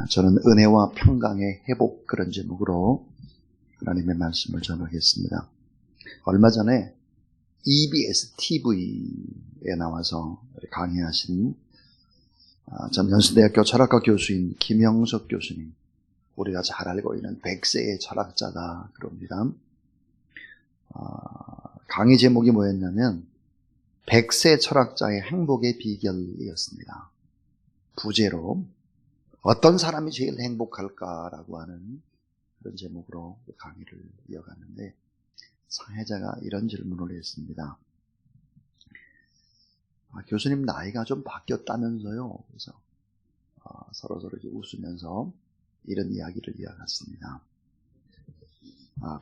저는 은혜와 평강의 회복, 그런 제목으로 하나님의 말씀을 전하겠습니다. 얼마 전에 EBS TV에 나와서 강의하신 전 연수대학교 철학과 교수인 김영석 교수님, 우리가 잘 알고 있는 100세의 철학자다 그럽니다. 강의 제목이 뭐였냐면 100세 철학자의 행복의 비결이었습니다. 부제로 어떤 사람이 제일 행복할까라고 하는 그런 제목으로 강의를 이어갔는데, 사회자가 이런 질문을 했습니다. 교수님 나이가 좀 바뀌었다면서요. 그래서 서로 웃으면서 이런 이야기를 이어갔습니다.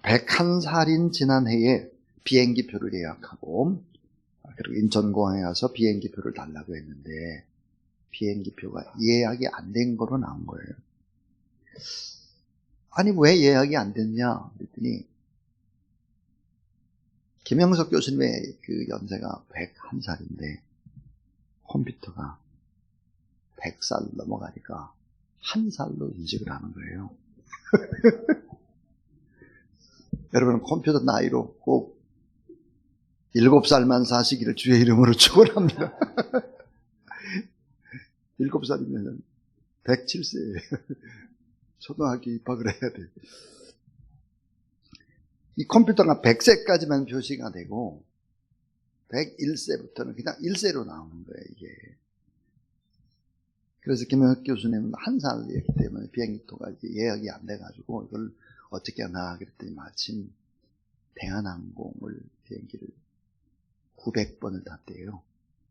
101살인 지난해에 비행기표를 예약하고 그리고 인천공항에 가서 비행기표를 달라고 했는데 비행기표가 예약이 안 된 거로 나온 거예요. 아니 왜 예약이 안 됐냐 그랬더니 김영석 교수님의 그 연세가 101살인데 컴퓨터가 100살 넘어가니까 한 살로 인식을 하는 거예요. 여러분, 컴퓨터 나이로 꼭 7살만 사시기를 주의 이름으로 축원합니다. 7살이면 107세예요. 초등학교 입학을 해야 돼요. 이 컴퓨터가 100세까지만 표시가 되고 101세부터는 그냥 1세로 나오는 거예요, 이게. 그래서 김영석 교수님은 한 살이었기 때문에 비행기표가 예약이 안 돼가지고 이걸 어떻게 하나 그랬더니 마침 대한항공을 비행기를 900번을 탔대요.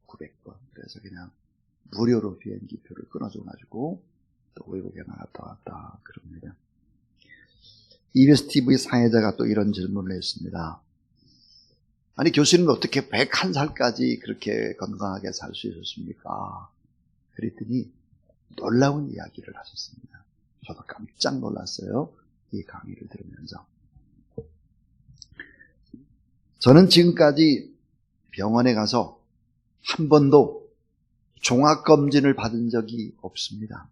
900번. 그래서 그냥 무료로 비행기표를 끊어줘가지고 또 외국에 나갔다 왔다 그럽니다. EBS TV 사회자가 또 이런 질문을 했습니다. 아니 교수님은 어떻게 101살까지 그렇게 건강하게 살 수 있었습니까? 그랬더니 놀라운 이야기를 하셨습니다. 저도 깜짝 놀랐어요. 이 강의를 들으면서. 저는 지금까지 병원에 가서 한 번도 종합검진을 받은 적이 없습니다.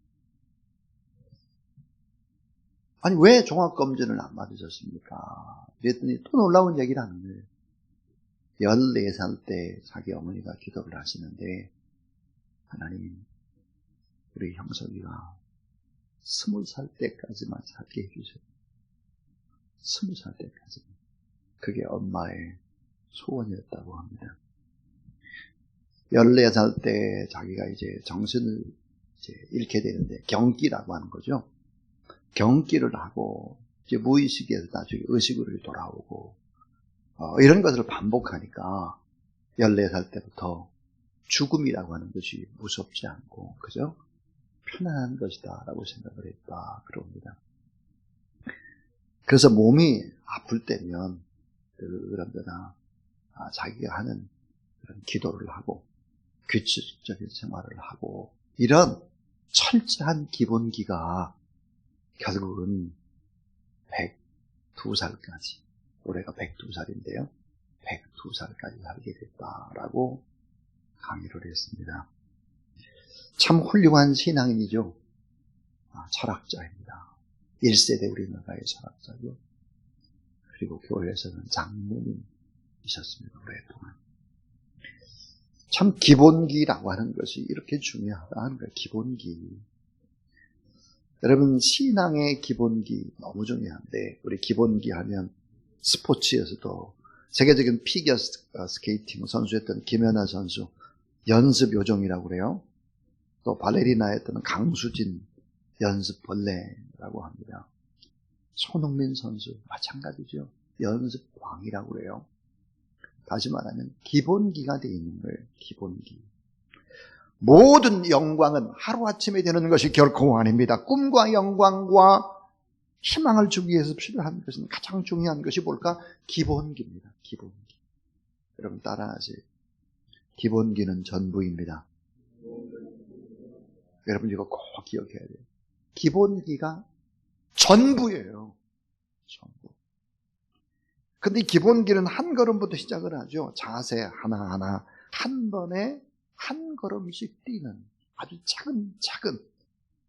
아니 왜 종합검진을 안 받으셨습니까? 그랬더니 또 놀라운 얘기를 하는 거예요. 14살 때 자기 어머니가 기도를 하시는데, 하나님 우리 형석이가 20살 때까지만 살게 해주세요. 20살 때까지만. 그게 엄마의 소원이었다고 합니다. 14살 때 자기가 이제 정신을 잃게 되는데, 경기라고 하는 거죠. 경기를 하고 이제 무의식에서 나중에 의식으로 돌아오고 이런 것을 반복하니까 14살 때부터 죽음이라고 하는 것이 무섭지 않고 그죠? 편안한 것이다 라고 생각을 했다 그럽니다. 그래서 몸이 아플 때면 그런데나 자기가 하는 그런 기도를 하고 규칙적인 생활을 하고 이런 철저한 기본기가 결국은 102살까지, 올해가 102살인데요. 102살까지 살게 됐다라고 강의를 했습니다. 참 훌륭한 신앙인이죠. 철학자입니다. 1세대 우리나라의 철학자죠. 그리고 교회에서는 장로님이셨습니다. 오랫동안. 참 기본기라고 하는 것이 이렇게 중요하다는 거예요. 기본기. 여러분, 신앙의 기본기 너무 중요한데, 우리 기본기 하면 스포츠에서도 세계적인 피겨 스케이팅 선수였던 김연아 선수 연습 요정이라고 그래요. 또 발레리나였던 강수진 연습 벌레라고 합니다. 손흥민 선수 마찬가지죠. 연습 왕이라고 그래요. 다시 말하면 기본기가 되어 있는 거예요. 기본기. 모든 영광은 하루아침에 되는 것이 결코 아닙니다. 꿈과 영광과 희망을 주기 위해서 필요한 것은 가장 중요한 것이 뭘까? 기본기입니다. 기본기. 여러분 따라하세요. 기본기는 전부입니다. 여러분 이거 꼭 기억해야 돼요. 기본기가 전부예요. 전부. 근데 이 기본기는 한 걸음부터 시작을 하죠. 자세 하나하나 한 번에 한 걸음씩 뛰는 아주 작은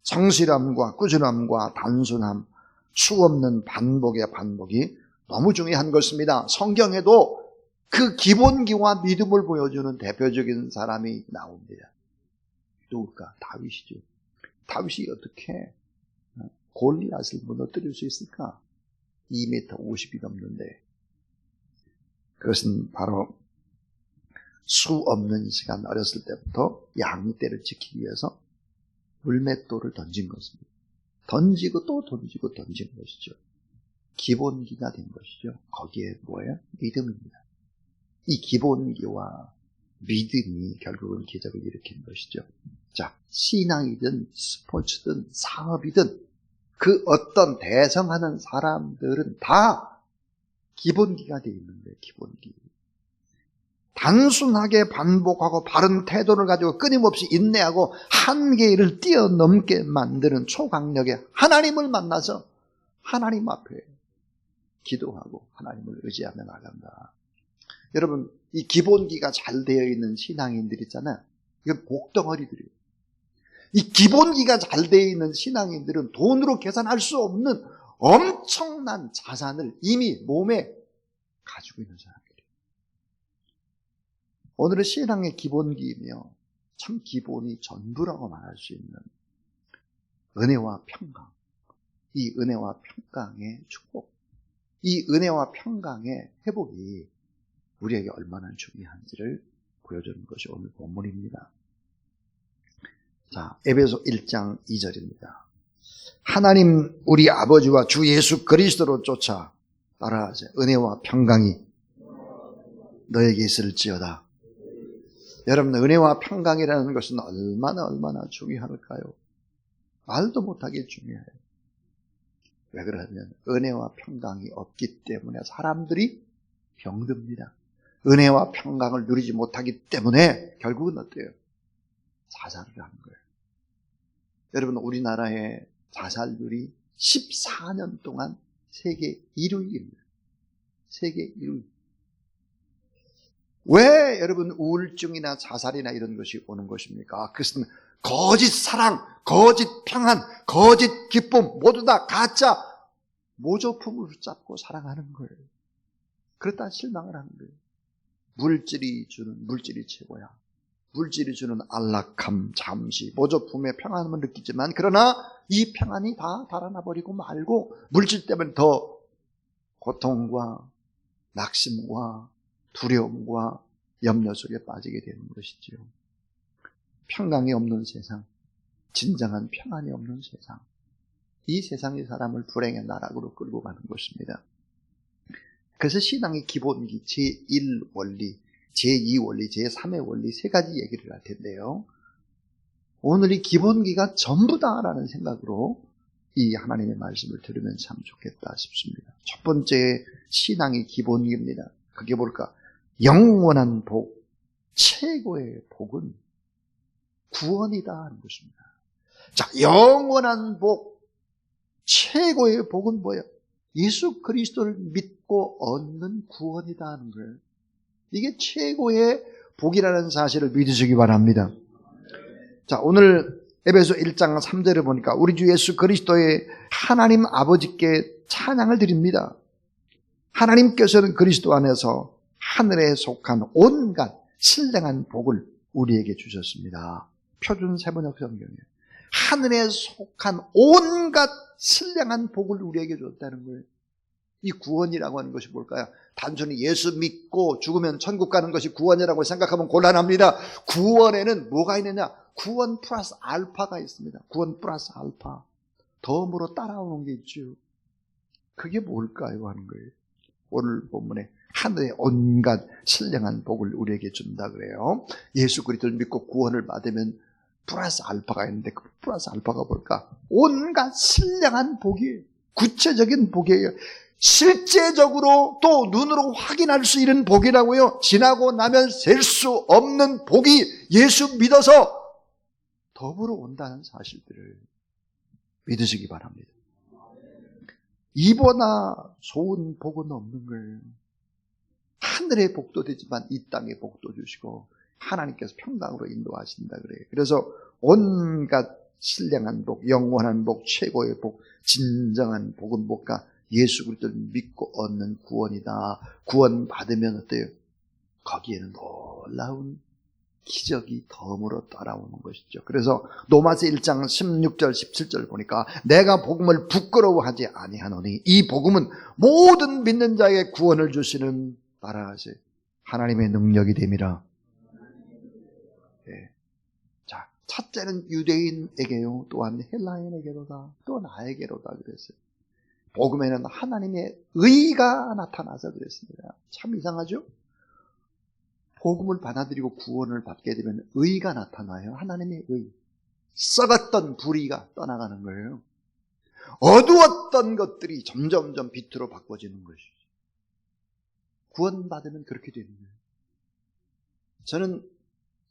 성실함과 꾸준함과 단순함, 수없는 반복의 반복이 너무 중요한 것입니다. 성경에도 그 기본기와 믿음을 보여주는 대표적인 사람이 나옵니다. 누굴까? 다윗이죠. 다윗이 어떻게 골리앗을 무너뜨릴 수 있을까? 2m 50이 넘는데, 그것은 바로 수 없는 시간 어렸을 때부터 양떼를 지키기 위해서 물맷돌을 던진 것입니다. 던지고 또 던지고 던진 것이죠. 기본기가 된 것이죠. 거기에 뭐예요? 믿음입니다. 이 기본기와 믿음이 결국은 기적을 일으킨 것이죠. 자, 신앙이든 스포츠든 사업이든 그 어떤 대성하는 사람들은 다 기본기가 되어 있는 거예요. 기본기. 단순하게 반복하고 바른 태도를 가지고 끊임없이 인내하고 한계를 뛰어넘게 만드는 초강력의 하나님을 만나서 하나님 앞에 기도하고 하나님을 의지하며 나간다. 여러분, 이 기본기가 잘 되어 있는 신앙인들 있잖아요. 이건 복덩어리들이에요. 이 기본기가 잘 되어 있는 신앙인들은 돈으로 계산할 수 없는 엄청난 자산을 이미 몸에 가지고 있는 사람들이에요. 오늘은 신앙의 기본기이며 참 기본이 전부라고 말할 수 있는 은혜와 평강, 이 은혜와 평강의 축복, 이 은혜와 평강의 회복이 우리에게 얼마나 중요한지를 보여주는 것이 오늘 본문입니다. 자, 에베소 1장 2절입니다. 하나님 우리 아버지와 주 예수 그리스도로 쫓아 따라하세요. 은혜와 평강이 너에게 있을지어다. 여러분, 은혜와 평강이라는 것은 얼마나 중요할까요? 말도 못하게 중요해요. 왜 그러냐면 은혜와 평강이 없기 때문에 사람들이 병듭니다. 은혜와 평강을 누리지 못하기 때문에 결국은 어때요? 자살을 하는 거예요. 여러분, 우리나라의 자살률이 14년 동안 세계 1위입니다. 세계 1위. 왜 여러분 우울증이나 자살이나 이런 것이 오는 것입니까? 그것은 거짓 사랑, 거짓 평안, 거짓 기쁨 모두 다 가짜 모조품을 붙잡고 사랑하는 거예요. 그렇다 실망을 하는 거예요. 물질이 최고야. 물질이 주는 안락함, 잠시 모조품의 평안함을 느끼지만 그러나 이 평안이 다 달아나 버리고 말고 물질 때문에 더 고통과 낙심과 두려움과 염려 속에 빠지게 되는 것이죠. 평강이 없는 세상, 진정한 평안이 없는 세상, 이 세상의 사람을 불행의 나락으로 끌고 가는 것입니다. 그래서 신앙의 기본기 제1원리, 제2원리, 제3의 원리 세 가지 얘기를 할 텐데요. 오늘 이 기본기가 전부다라는 생각으로 이 하나님의 말씀을 들으면 참 좋겠다 싶습니다. 첫 번째 신앙의 기본기입니다. 그게 뭘까? 영원한 복, 최고의 복은 구원이다 하는 것입니다. 자, 영원한 복, 최고의 복은 뭐예요? 예수 그리스도를 믿고 얻는 구원이다 하는 거예요. 이게 최고의 복이라는 사실을 믿으시기 바랍니다. 자, 오늘 에베소 1장 3절을 보니까 우리 주 예수 그리스도의 하나님 아버지께 찬양을 드립니다. 하나님께서는 그리스도 안에서 하늘에 속한 온갖 신령한 복을 우리에게 주셨습니다. 표준 세번역 성경이에요. 하늘에 속한 온갖 신령한 복을 우리에게 줬다는 거예요. 이 구원이라고 하는 것이 뭘까요? 단순히 예수 믿고 죽으면 천국 가는 것이 구원이라고 생각하면 곤란합니다. 구원에는 뭐가 있느냐? 구원 플러스 알파가 있습니다. 구원 플러스 알파. 덤으로 따라오는 게 있죠. 그게 뭘까요? 하는 거예요. 오늘 본문에 하늘의 온갖 신령한 복을 우리에게 준다 그래요. 예수 그리스도를 믿고 구원을 받으면 플러스 알파가 있는데 그 플러스 알파가 뭘까? 온갖 신령한 복이에요. 구체적인 복이에요. 실제적으로 또 눈으로 확인할 수 있는 복이라고요. 지나고 나면 셀 수 없는 복이 예수 믿어서 더불어 온다는 사실들을 믿으시기 바랍니다. 이보다 좋은 복은 없는 거예요. 하늘의 복도 되지만 이 땅의 복도 주시고 하나님께서 평강으로 인도하신다 그래요. 그래서 온갖 신령한 복, 영원한 복, 최고의 복, 진정한 복은 뭘까? 예수 그리스도를 믿고 얻는 구원이다. 구원 받으면 어때요? 거기에는 놀라운 기적이 덤으로 따라오는 것이죠. 그래서 로마서 1장 16절 17절 보니까 내가 복음을 부끄러워하지 아니하노니 이 복음은 모든 믿는 자에게 구원을 주시는 따라하세요. 하나님의 능력이 됨이라. 네. 자, 첫째는 유대인에게요, 또한 헬라인에게로다, 또 나에게로다 그랬어요. 복음에는 하나님의 의가 나타나서 그랬습니다. 참 이상하죠? 복음을 받아들이고 구원을 받게 되면 의가 나타나요. 하나님의 의. 썩었던 불의가 떠나가는 거예요. 어두웠던 것들이 점점점 빛으로 바꿔지는 것이죠. 구원받으면 그렇게 되는 거예요. 저는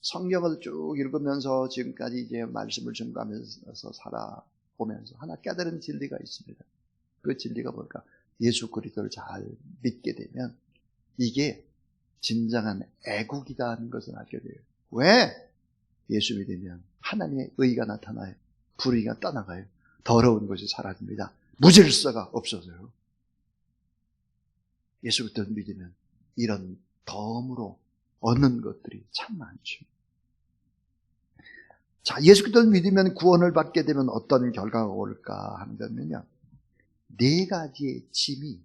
성경을 쭉 읽으면서 지금까지 이제 말씀을 증거하면서 살아보면서 하나 깨달은 진리가 있습니다. 그 진리가 뭘까? 예수 그리스도를 잘 믿게 되면 이게 진정한 애국이다 하는 것을 알게 돼요. 왜? 예수 믿으면 하나님의 의가 나타나요. 불의가 떠나가요. 더러운 것이 사라집니다. 무질서가 없어져요. 예수 그리스도를 믿으면 이런 덤으로 얻는 것들이 참 많죠. 자, 예수 그리스도를 믿으면 구원을 받게 되면 어떤 결과가 올까 하는 거는요, 네 가지의 짐이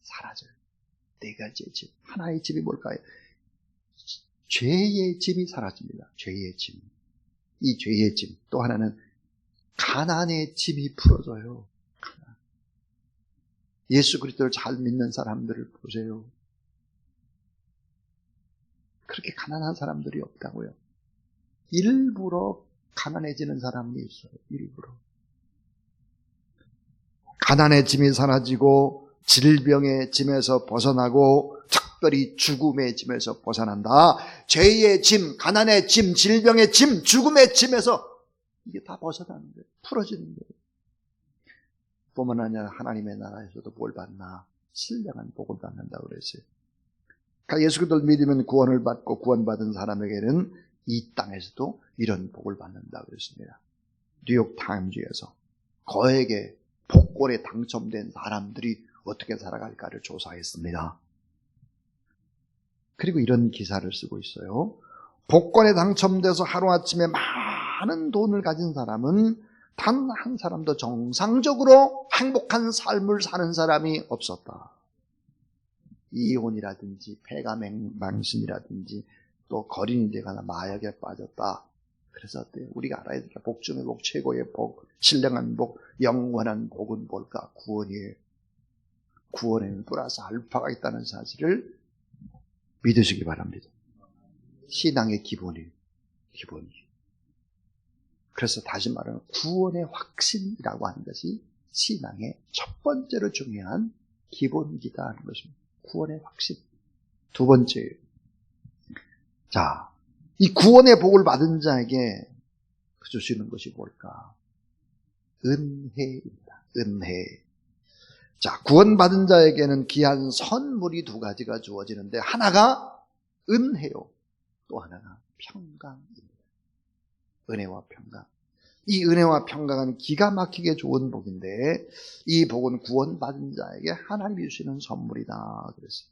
사라져요. 네 가지의 짐. 하나의 짐이 뭘까요? 죄의 짐이 사라집니다. 죄의 짐. 이 죄의 짐. 또 하나는 가난의 짐이 풀어져요. 가난. 예수 그리스도를 잘 믿는 사람들을 보세요. 그렇게 가난한 사람들이 없다고요. 일부러 가난해지는 사람이 있어요. 일부러. 가난의 짐이 사라지고 질병의 짐에서 벗어나고 특별히 죽음의 짐에서 벗어난다. 죄의 짐, 가난의 짐, 질병의 짐, 죽음의 짐에서 이게 다 벗어나는 거예요. 풀어지는 거예요. 뿐만 아니라 하나님의 나라에서도 뭘 받나? 신령한 복을 받는다고 그랬어요. 그러니까 예수 그리스도를 믿으면 구원을 받고 구원받은 사람에게는 이 땅에서도 이런 복을 받는다고 그랬습니다. 뉴욕 타임즈에서 거액의 복권에 당첨된 사람들이 어떻게 살아갈까를 조사했습니다. 그리고 이런 기사를 쓰고 있어요. 복권에 당첨돼서 하루아침에 많은 돈을 가진 사람은 단 한 사람도 정상적으로 행복한 삶을 사는 사람이 없었다. 이혼이라든지 폐가망신이라든지 또 거린이 되거나 마약에 빠졌다. 그래서 우리가 알아야 될까? 복 중의 복, 최고의 복, 신령한 복, 영원한 복은 뭘까? 구원이에요. 구원에는 플러스 알파가 있다는 사실을 믿으시기 바랍니다. 신앙의 기본이에요. 기본이에요. 그래서 다시 말하면 구원의 확신이라고 하는 것이 신앙의 첫 번째로 중요한 기본기다 하는 것입니다. 구원의 확신. 두 번째예요. 자, 이 구원의 복을 받은 자에게 주시는 것이 뭘까? 은혜입니다. 은혜. 자, 구원받은 자에게는 귀한 선물이 두 가지가 주어지는데 하나가 은혜요. 또 하나가 평강입니다. 은혜와 평강. 이 은혜와 평강은 기가 막히게 좋은 복인데 이 복은 구원받은 자에게 하나님이 주시는 선물이다 그랬어요.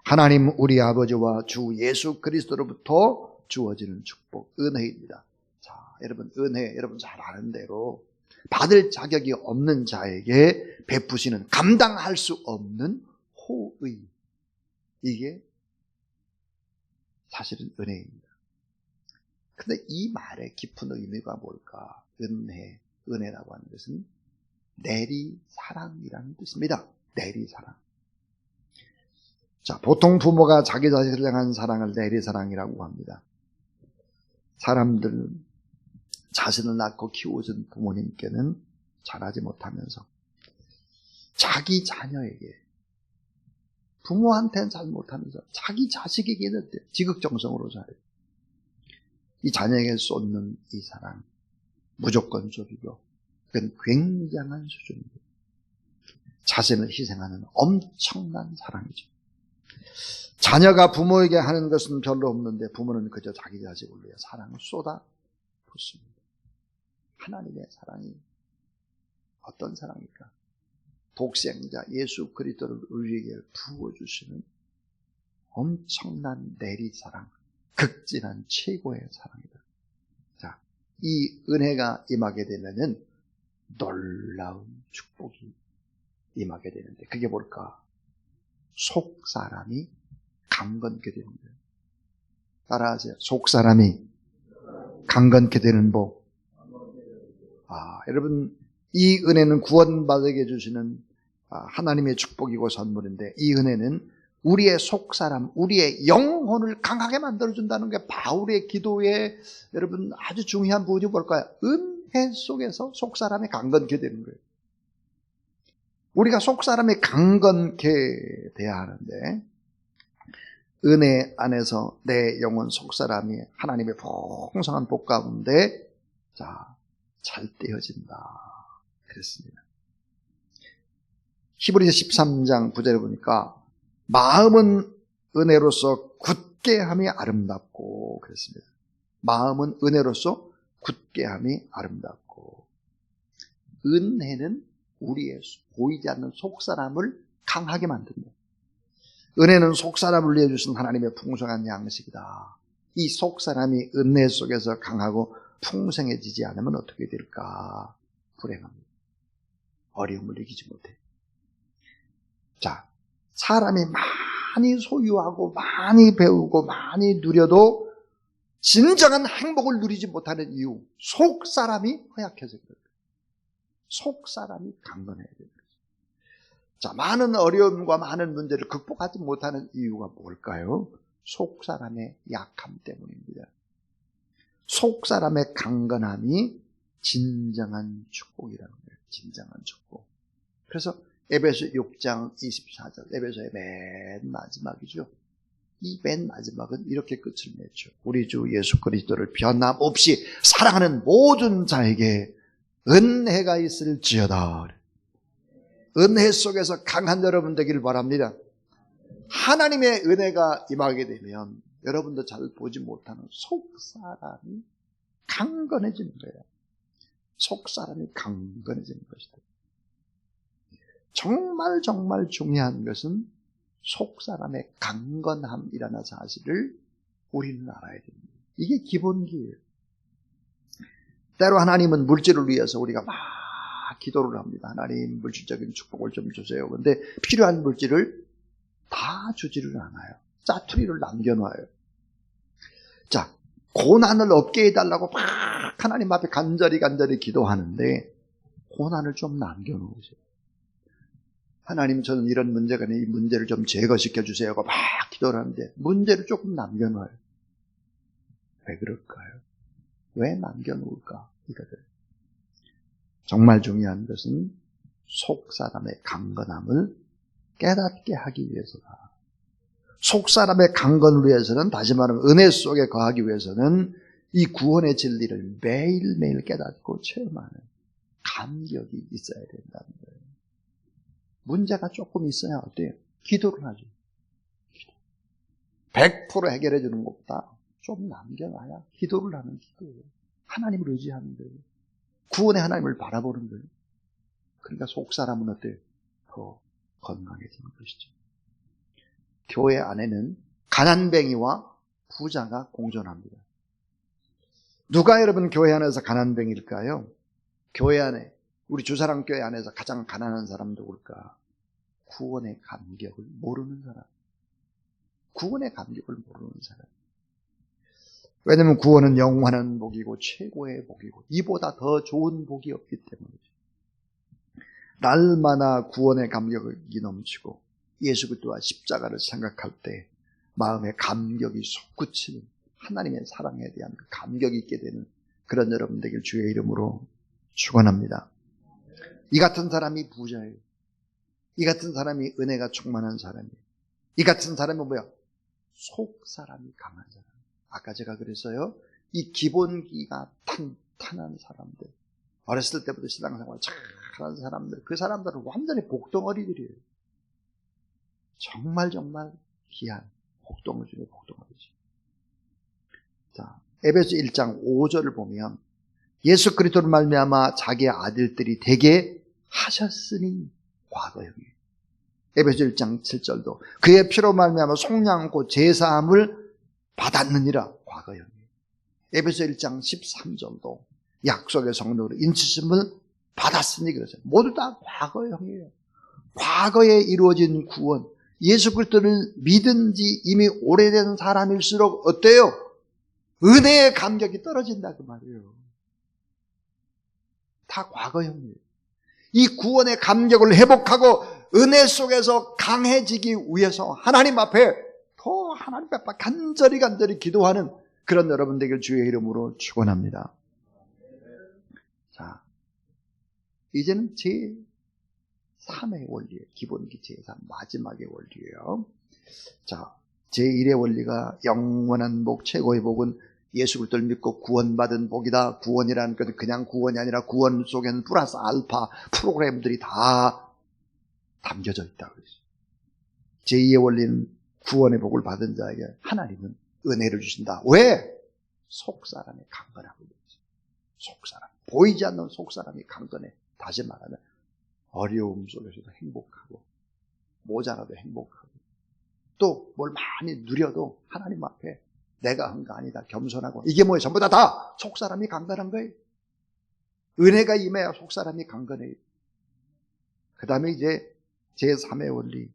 하나님 우리 아버지와 주 예수 그리스도로부터 주어지는 축복, 은혜입니다. 자, 여러분 은혜, 여러분 잘 아는 대로 받을 자격이 없는 자에게 베푸시는 감당할 수 없는 호의. 이게 사실은 은혜입니다. 근데 이 말의 깊은 의미가 뭘까? 은혜라고 하는 것은 내리사랑이라는 뜻입니다. 내리사랑. 자, 보통 부모가 자기 자식을 향한 사랑을 내리사랑이라고 합니다. 사람들, 자신을 낳고 키워준 부모님께는 잘하지 못하면서 자기 자녀에게, 부모한테는 잘 못하면서 자기 자식에게는 지극정성으로 잘해요. 이 자녀에게 쏟는 이 사랑, 무조건적이고 그건 굉장한 수준이에요. 자신을 희생하는 엄청난 사랑이죠. 자녀가 부모에게 하는 것은 별로 없는데 부모는 그저 자기 자식을 위해 사랑을 쏟아 붓습니다. 하나님의 사랑이 어떤 사랑일까? 독생자 예수 그리스도를 우리에게 부어주시는 엄청난 내리사랑, 극진한 최고의 사랑이다. 자, 이 은혜가 임하게 되면은 놀라운 축복이 임하게 되는데 그게 뭘까? 속 사람이 강건케 되는 거예요. 따라하세요. 속 사람이 강건케 되는 복. 여러분 이 은혜는 구원받게 해주시는 하나님의 축복이고 선물인데 이 은혜는 우리의 속사람, 우리의 영혼을 강하게 만들어준다는 게 바울의 기도에 여러분 아주 중요한 부분이 뭘까요? 은혜 속에서 속사람이 강건케 되는 거예요. 우리가 속사람이 강건케 돼야 하는데 은혜 안에서 내 영혼 속사람이 하나님의 풍성한 복 가운데 잘 떼어진다 그랬습니다. 히브리서 13장 9절에 보니까 마음은 은혜로서 굳게함이 아름답고 그랬습니다. 마음은 은혜로서 굳게함이 아름답고 은혜는 우리의 보이지 않는 속사람을 강하게 만듭니다. 은혜는 속사람을 위해 주신 하나님의 풍성한 양식이다. 이 속사람이 은혜 속에서 강하고 풍성해지지 않으면 어떻게 될까? 불행합니다. 어려움을 이기지 못해. 자, 사람이 많이 소유하고 많이 배우고 많이 누려도 진정한 행복을 누리지 못하는 이유, 속사람이 허약해서 그래요. 속사람이 강건해야 돼요. 자, 많은 어려움과 많은 문제를 극복하지 못하는 이유가 뭘까요? 속사람의 약함 때문입니다. 속사람의 강건함이 진정한 축복이라는 거예요. 진정한 축복. 그래서 에베소 6장 24절, 에베소의 맨 마지막이죠. 이 맨 마지막은 이렇게 끝을 맺죠. 우리 주 예수 그리스도를 변함없이 사랑하는 모든 자에게 은혜가 있을지어다. 은혜 속에서 강한 여러분 되기를 바랍니다. 하나님의 은혜가 임하게 되면 여러분도 잘 보지 못하는 속사람이 강건해지는 거예요. 속사람이 강건해지는 것이다. 정말 중요한 것은 속사람의 강건함이라는 사실을 우리는 알아야 됩니다. 이게 기본기예요. 때로 하나님은 물질을 위해서 우리가 막 기도를 합니다. 하나님 물질적인 축복을 좀 주세요. 그런데 필요한 물질을 다 주지를 않아요. 짜투리를 남겨놔요. 자, 고난을 없게 해달라고 막 하나님 앞에 간절히 기도하는데 고난을 좀 남겨놓으세요. 하나님 저는 이런 문제가 있는데 이 문제를 좀 제거시켜 주세요. 막 기도를 하는데 문제를 조금 남겨놔요. 왜 그럴까요? 왜 남겨놓을까? 이거들. 정말 중요한 것은 속사람의 강건함을 깨닫게 하기 위해서다. 속사람의 강건을 위해서는, 다시 말하면 은혜 속에 거하기 위해서는 이 구원의 진리를 매일매일 깨닫고 체험하는 감격이 있어야 된다는 거예요. 문제가 조금 있어야 어때요? 기도를 하죠. 100% 해결해 주는 것보다 좀 남겨놔야 기도를 하는 기도예요. 하나님을 의지하는 거예요. 구원의 하나님을 바라보는 거예요. 그러니까 속사람은 어때요? 더 건강해지는 것이죠. 교회 안에는 가난뱅이와 부자가 공존합니다. 누가 여러분 교회 안에서 가난뱅이일까요? 교회 안에, 우리 주사랑교회 안에서 가장 가난한 사람 누굴까? 구원의 감격을 모르는 사람. 구원의 감격을 모르는 사람. 왜냐하면 구원은 영원한 복이고 최고의 복이고 이보다 더 좋은 복이 없기 때문이죠. 날마다 구원의 감격이 넘치고 예수 그리스도와 십자가를 생각할 때 마음의 감격이 솟구치는 하나님의 사랑에 대한 감격이 있게 되는 그런 여러분 되길 주의 이름으로 축원합니다. 이 같은 사람이 부자예요. 이 같은 사람이 은혜가 충만한 사람이에요. 이 같은 사람은 뭐야? 속 사람이 강한 사람. 아까 제가 그랬어요. 이 기본기가 탄탄한 사람들, 어렸을 때부터 신앙생활 잘하는 사람들, 그 사람들은 완전히 복덩어리들이에요. 정말 귀한 복덩어리 중에 복덩어리죠. 자, 에베소 1장 5절을 보면 예수 그리스도를 말미암아 자기의 아들들이 되게 하셨으니 과거형이에요. 에베소 1장 7절도 그의 피로 말미암아 속량하고 제사함을 받았느니라 과거형이에요. 에베소 1장 13절도 약속의 성도로 인치심을 받았으니 그러죠. 모두 다 과거형이에요. 과거에 이루어진 구원, 예수 그리스도를 믿은 지 이미 오래된 사람일수록 어때요? 은혜의 감격이 떨어진다 그 말이에요. 다 과거형이에요. 이 구원의 감격을 회복하고 은혜 속에서 강해지기 위해서 하나님 앞에 더 하나님 앞에 간절히 기도하는 그런 여러분 되길 주의 이름으로 축원합니다. 자, 이제는 제3의 원리예요. 기본기 제3 마지막의 원리예요. 자, 제1의 원리가 영원한 복, 최고의 복은 예수 그리스도를 믿고 구원받은 복이다. 구원이라는 것은 그냥 구원이 아니라 구원 속에는 플러스 알파 프로그램들이 다 담겨져 있다고 그랬어요. 제2의 원리는 구원의 복을 받은 자에게 하나님은 은혜를 주신다. 왜? 속사람이 강건하고 있어요. 속사람. 보이지 않는 속사람이 강건해. 다시 말하면 어려움 속에서도 행복하고 모자라도 행복하고 또 뭘 많이 누려도 하나님 앞에 내가 한 거 아니다. 겸손하고 이게 뭐예요? 전부 다 속사람이 강건한 거예요. 은혜가 임해야 속사람이 강건해요. 그 다음에 이제 제3의 원리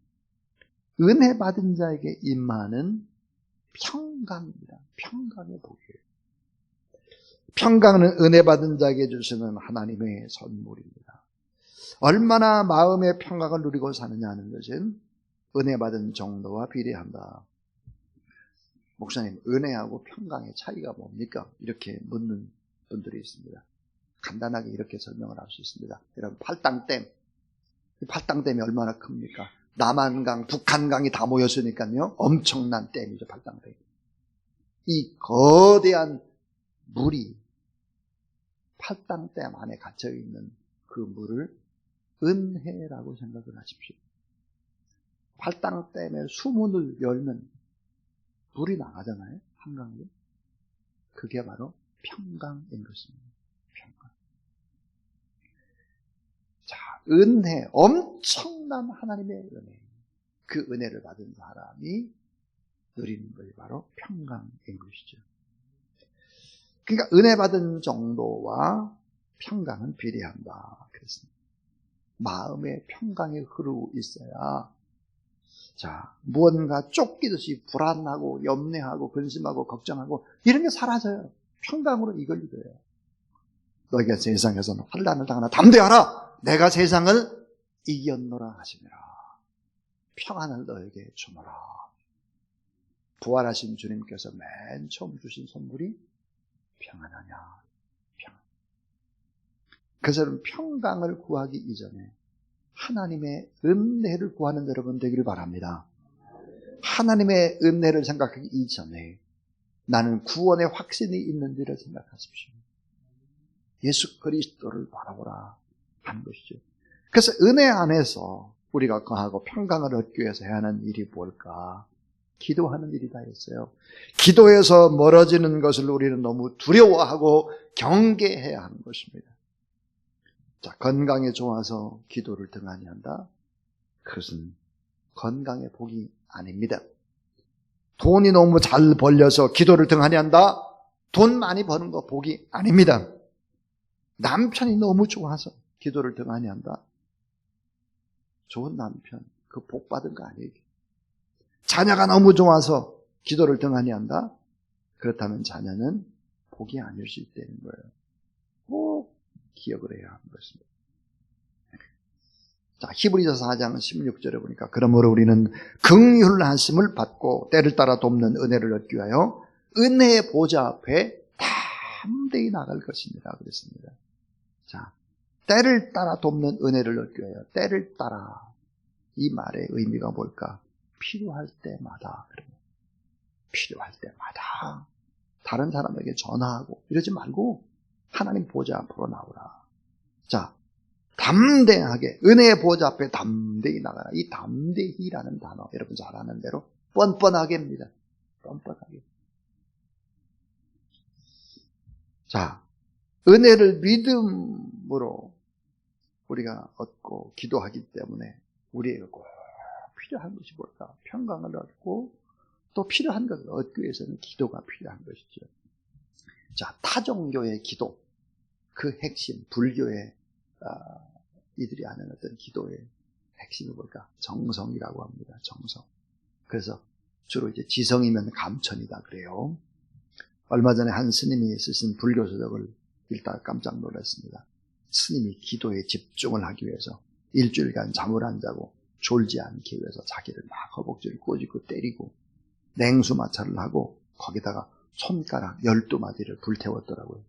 은혜 받은 자에게 임하는 평강입니다. 평강의 복이에요. 평강은 은혜 받은 자에게 주시는 하나님의 선물입니다. 얼마나 마음의 평강을 누리고 사느냐 하는 것은 은혜 받은 정도와 비례한다. 목사님, 은혜하고 평강의 차이가 뭡니까? 이렇게 묻는 분들이 있습니다. 간단하게 이렇게 설명을 할 수 있습니다. 여러분, 팔당댐. 팔당댐이 얼마나 큽니까? 남한강, 북한강이 다 모였으니까요. 엄청난 댐이죠, 팔당댐. 이 거대한 물이 팔당댐 안에 갇혀있는 그 물을 은혜라고 생각을 하십시오. 팔당댐의 수문을 열면 물이 나가잖아요, 한강에. 그게 바로 평강인 것입니다. 평강. 자, 은혜, 엄청난 하나님의 은혜. 그 은혜를 받은 사람이 누리는 것이 바로 평강인 것이죠. 그러니까 은혜 받은 정도와 평강은 비례한다. 그랬습니다. 마음의 평강이 흐르고 있어야 자, 무언가 쫓기듯이 불안하고 염려하고 근심하고 걱정하고 이런 게 사라져요. 평강으로 이걸 이겨요. 너희가 세상에서는 환난을 당하나 담대하라. 내가 세상을 이겼노라 하시니라. 평안을 너에게 주노라. 부활하신 주님께서 맨 처음 주신 선물이 평안하냐. 평안. 그래서 평강을 구하기 이전에 하나님의 은혜를 구하는 여러분 되기를 바랍니다. 하나님의 은혜를 생각하기 이전에 나는 구원의 확신이 있는지를 생각하십시오. 예수 그리스도를 바라보라 하는 것이죠. 그래서 은혜 안에서 우리가 거하고 평강을 얻기 위해서 해야 하는 일이 뭘까? 기도하는 일이다 했어요. 기도에서 멀어지는 것을 우리는 너무 두려워하고 경계해야 하는 것입니다. 자, 건강에 좋아서 기도를 등한히 한다? 그것은 건강의 복이 아닙니다. 돈이 너무 잘 벌려서 기도를 등한히 한다? 돈 많이 버는 거 복이 아닙니다. 남편이 너무 좋아서 기도를 등한히 한다? 좋은 남편, 그 복 받은 거 아니에요. 자녀가 너무 좋아서 기도를 등한히 한다? 그렇다면 자녀는 복이 아닐 수 있다는 거예요. 꼭 기억을 해야 하는 것입니다. 자, 히브리서 4장 16절에 보니까 그러므로 우리는 긍휼하심을 받고 때를 따라 돕는 은혜를 얻기 위하여 은혜의 보좌 앞에 담대히 나갈 것입니다. 그랬습니다. 자, 때를 따라 돕는 은혜를 얻기 위하여 때를 따라 이 말의 의미가 뭘까? 필요할 때마다 필요할 때마다 다른 사람에게 전화하고 이러지 말고 하나님 보좌 앞으로 나오라. 자, 담대하게 은혜의 보좌 앞에 담대히 나가라. 이 담대히라는 단어 여러분 잘 아는 대로 뻔뻔하게입니다. 뻔뻔하게. 자, 은혜를 믿음으로 우리가 얻고 기도하기 때문에 우리에게 꼭 필요한 것이 뭘까? 평강을 얻고 또 필요한 것을 얻기 위해서는 기도가 필요한 것이죠. 자, 타종교의 기도, 그 핵심, 불교의 이들이 하는 어떤 기도의 핵심이 뭘까? 정성이라고 합니다. 정성. 그래서 주로 이제 지성이면 감천이다 그래요. 얼마 전에 한 스님이 쓰신 불교서적을 읽다가 깜짝 놀랐습니다. 스님이 기도에 집중을 하기 위해서 일주일간 잠을 안 자고 졸지 않기 위해서 자기를 막 허벅지를 꼬집고 때리고 냉수마찰을 하고 거기다가 손가락 12마디를 불태웠더라고요.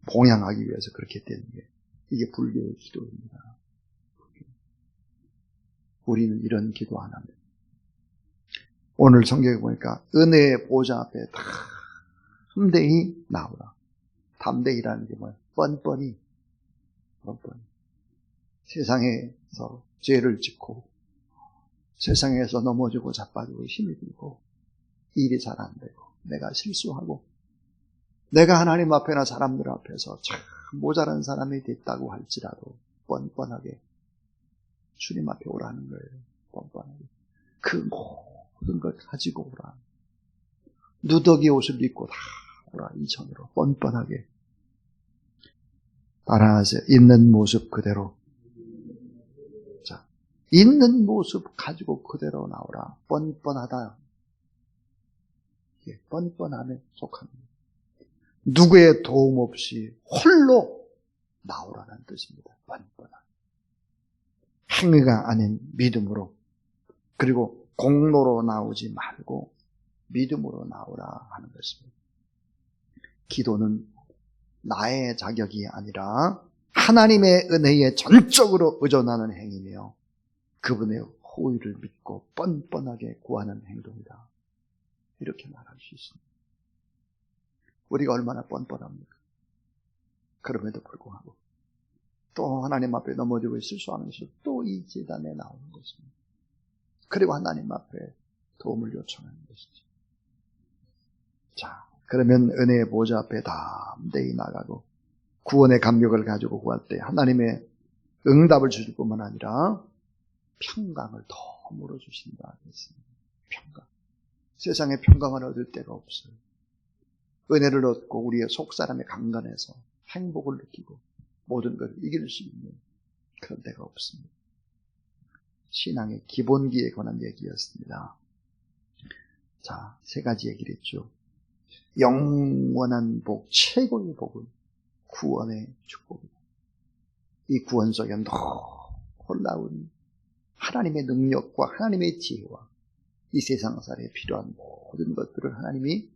봉양하기 위해서 그렇게 되는 게 이게 불교의 기도입니다. 우리는 이런 기도 안 합니다. 오늘 성경에 보니까 은혜의 보좌 앞에 담대히 나오라. 담대히라는 게 뭐예요? 뻔뻔히. 세상에서 죄를 짓고 세상에서 넘어지고 자빠지고 힘이 들고 일이 잘 안 되고 내가 실수하고 내가 하나님 앞에나 사람들 앞에서 참 모자란 사람이 됐다고 할지라도 뻔뻔하게 주님 앞에 오라는 거예요. 뻔뻔하게. 그 모든 걸 가지고 오라. 누더기 옷을 입고 다 오라. 이천으로 뻔뻔하게. 따라하세요. 있는 모습 그대로. 자, 있는 모습 가지고 그대로 나오라. 뻔뻔하다. 뻔뻔함에 속합니다. 누구의 도움 없이 홀로 나오라는 뜻입니다. 뻔뻔함. 행위가 아닌 믿음으로, 그리고 공로로 나오지 말고 믿음으로 나오라 하는 것입니다. 기도는 나의 자격이 아니라 하나님의 은혜에 전적으로 의존하는 행위며 그분의 호의를 믿고 뻔뻔하게 구하는 행동이다. 이렇게 말할 수 있습니다. 우리가 얼마나 뻔뻔합니까? 그럼에도 불구하고 또 하나님 앞에 넘어지고 실수하면서 또 이 제단에 나오는 것입니다. 그리고 하나님 앞에 도움을 요청하는 것이죠. 자, 그러면 은혜의 보좌 앞에 담대히 나가고 구원의 감격을 가지고 구할 때 하나님의 응답을 주실 뿐만 아니라 평강을 더 물어주신다 했습니다. 평강. 세상에 평강을 얻을 데가 없어요. 은혜를 얻고 우리의 속사람의 강간에서 행복을 느끼고 모든 것을 이길 수 있는 그런 데가 없습니다. 신앙의 기본기에 관한 얘기였습니다. 자, 세 가지 얘기를 했죠. 영원한 복, 최고의 복은 구원의 축복입니다. 이 구원 속에 놀라운 하나님의 능력과 하나님의 지혜와 이 세상살에 필요한 모든 것들을 하나님이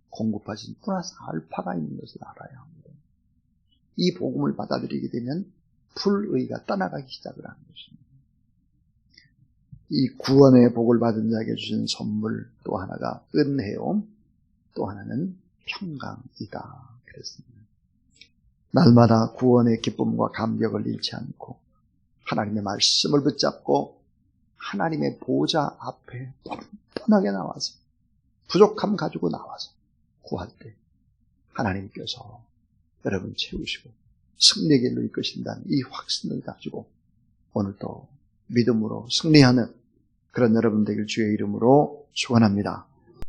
공급하신 플러스 알파가 있는 것을 알아야 합니다. 이 복음을 받아들이게 되면 불의가 떠나가기 시작을 하는 것입니다. 이 구원의 복을 받은 자에게 주신 선물 또 하나가 은혜요, 또 하나는 평강이다 그랬습니다. 날마다 구원의 기쁨과 감격을 잃지 않고 하나님의 말씀을 붙잡고 하나님의 보좌 앞에 뻔뻔하게 나와서 부족함 가지고 나와서 구할 때 하나님께서 여러분 채우시고 승리의 길로 이끄신다는 이 확신을 가지고 오늘도 믿음으로 승리하는 그런 여러분 되길 주의 이름으로 축원합니다.